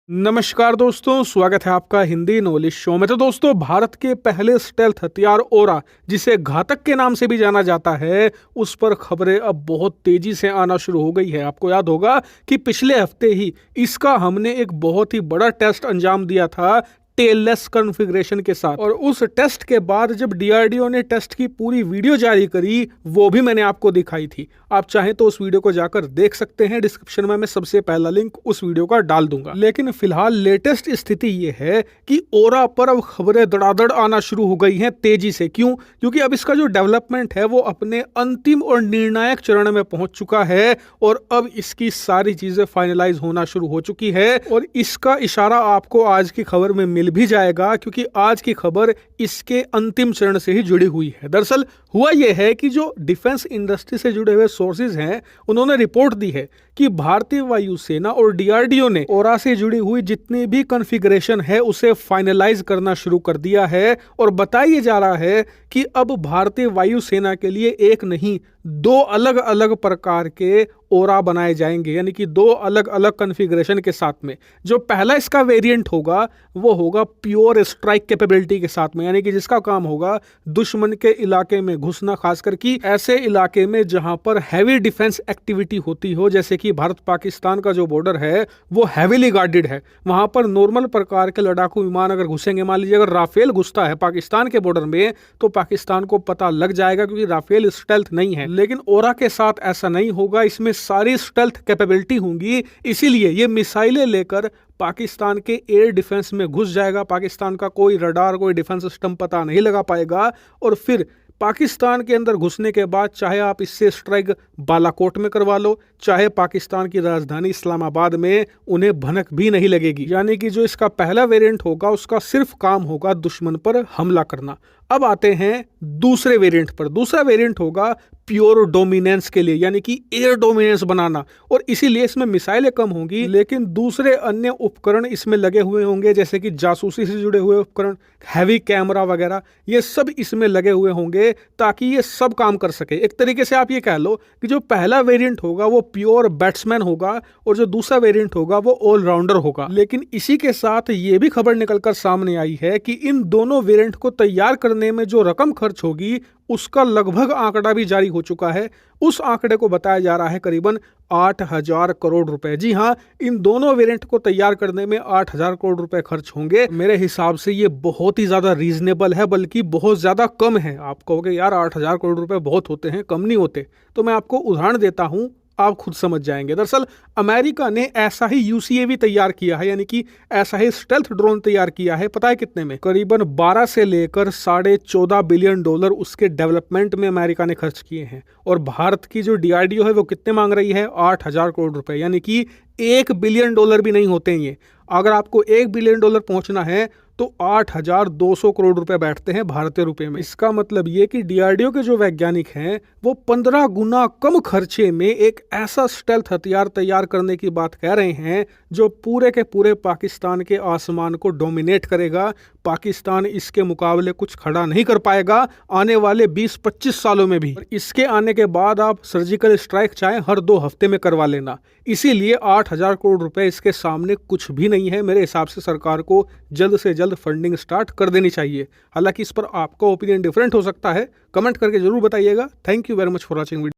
नमस्कार दोस्तों, स्वागत है आपका हिंदी नॉलेज शो में। तो दोस्तों, भारत के पहले स्टेल्थ हथियार ओरा, जिसे घातक के नाम से भी जाना जाता है, उस पर खबरें अब बहुत तेजी से आना शुरू हो गई है। आपको याद होगा कि पिछले हफ्ते ही इसका हमने एक बहुत ही बड़ा टेस्ट अंजाम दिया था टेललेस कॉन्फ़िगरेशन के साथ, और उस टेस्ट के बाद जब डीआरडीओ ने टेस्ट की पूरी वीडियो जारी करी, वो भी मैंने आपको दिखाई थी। आप चाहें तो उस वीडियो को जाकर देख सकते हैं। डिस्क्रिप्शन में मैं सबसे पहला लिंक उस वीडियो का डाल दूंगा। लेकिन फिलहाल लेटेस्ट स्थिति ये है कि ओरा पर अब खबरें धड़ाधड़ आना शुरू हो गई हैं तेजी से। क्यों? क्योंकि अब इसका जो डेवलपमेंट है वो अपने अंतिम और निर्णायक चरण में पहुंच चुका है, और अब इसकी सारी चीजें फाइनलाइज होना शुरू हो चुकी है। और इसका इशारा आपको आज की खबर में मिल भी जाएगा, क्योंकि आज की खबर इसके अंतिम चरण से ही जुड़ी हुई है। दरअसल हुआ यह है कि जो डिफेंस इंडस्ट्री से जुड़े हुए सोर्सेज हैं, उन्होंने रिपोर्ट दी है कि भारतीय वायुसेना और डीआरडीओ ने ओरा से जुड़ी हुई जितनी भी कॉन्फ़िगरेशन है उसे फाइनलाइज करना शुरू कर दिया है। और बताया जा रहा है कि अब भारतीय वायुसेना के लिए एक नहीं, दो अलग अलग प्रकार के ओरा बनाए जाएंगे, यानी कि दो अलग अलग कॉन्फ़िगरेशन के साथ में। जो पहला इसका वेरिएंट होगा वो होगा प्योर स्ट्राइक कैपेबिलिटी के साथ में, यानी कि जिसका काम होगा दुश्मन के इलाके में घुसना, खासकर कि ऐसे इलाके में जहां पर हैवी डिफेंस एक्टिविटी होती हो, जैसे कि भारत पाकिस्तान का जो बॉर्डर है वो हैवीली गार्डेड है। वहां पर नॉर्मल प्रकार के लड़ाकू विमान अगर घुसेंगे, मान लीजिए अगर राफेल घुसता है पाकिस्तान के बॉर्डर में, तो पाकिस्तान को पता लग जाएगा, क्योंकि राफेल स्टेल्थ नहीं है। लेकिन ओरा के साथ ऐसा नहीं होगा, इसमें सारी स्टेल्थ कैपेबिलिटी होंगी। इसीलिए ये मिसाइलें लेकर पाकिस्तान के एयर डिफेंस में घुस जाएगा। पाकिस्तान का कोई रडार, कोई डिफेंस सिस्टम पता नहीं लगा पाएगा। और फिर पाकिस्तान के अंदर घुसने के बाद चाहे आप इससे स्ट्राइक बालाकोट में करवा लो, चाहे पाकिस्तान की राजधानी इस्लामाबाद में, उन्हें भनक भी नहीं लगेगी। यानी कि जो इसका पहला वेरिएंट होगा उसका सिर्फ काम होगा दुश्मन पर हमला करना। अब आते हैं दूसरे वेरिएंट पर। दूसरा वेरिएंट होगा प्योर डोमिनेंस के लिए, यानी कि एयर डोमिनेंस बनाना। और इसीलिए इसमें मिसाइलें कम होंगी, लेकिन दूसरे अन्य उपकरण इसमें लगे हुए होंगे, जैसे कि जासूसी से जुड़े हुए उपकरण, हैवी कैमरा वगैरह, ये सब इसमें लगे हुए होंगे ताकि ये सब काम कर सके। एक तरीके से आप ये कह लो कि जो पहला वेरिएंट होगा वो प्योर बैट्समैन होगा, और जो दूसरा वेरिएंट होगा वो ऑलराउंडर होगा। लेकिन इसी के साथ ये भी खबर निकलकर सामने आई है कि इन दोनों वेरिएंट को तैयार करने में जो रकम खर्च होगी उसका लगभग आंकड़ा भी जारी हो चुका है। उस आंकड़े को बताया जा रहा है करीबन 8,000 करोड़ रुपए। जी हाँ, इन दोनों वेरिएंट को तैयार करने में 8,000 करोड़ रुपए खर्च होंगे। मेरे हिसाब से ये बहुत ही ज्यादा रीजनेबल है, बल्कि बहुत ज्यादा कम है। आप कहोगे यार 8,000 करोड़ रुपए बहुत होते हैं, कम नहीं होते। तो मैं आपको उदाहरण देता हूं, आप खुद समझ जाएंगे। दरअसल अमेरिका ने ऐसा ही यूसीएवी तैयार किया है, यानी कि ऐसा ही स्टेल्थ ड्रोन तैयार किया है। पता है कितने में? करीबन 12 से लेकर $14.5 बिलियन उसके डेवलपमेंट में अमेरिका ने खर्च किए हैं। और भारत की जो डीआरडीओ है वो कितने मांग रही है? 8,000 करोड़ रुपए, यानी कि $1 बिलियन भी नहीं होते हैं ये। अगर आपको $1 बिलियन पहुंचना है तो 8,200 करोड़ रुपए बैठते हैं भारतीय रुपए में। इसका मतलब ये कि डीआरडीओ के जो वैज्ञानिक हैं वो 15 गुना कम खर्चे में एक ऐसा स्टेल्थ हथियार तैयार करने की बात कह रहे हैं जो पूरे के पूरे पाकिस्तान के आसमान को डोमिनेट करेगा। पाकिस्तान इसके मुकाबले कुछ खड़ा नहीं कर पाएगा आने वाले 20-25 सालों में भी। इसके आने के बाद आप सर्जिकल स्ट्राइक चाहे हर 2 हफ्ते में करवा लेना। इसीलिए 8,000 करोड़ रुपए इसके सामने कुछ भी नहीं है। मेरे हिसाब से सरकार को जल्द से जल्द फंडिंग स्टार्ट कर देनी चाहिए। हालांकि इस पर आपका ओपिनियन डिफरेंट हो सकता है, कमेंट करके जरूर बताइएगा। Thank you very much for watching video.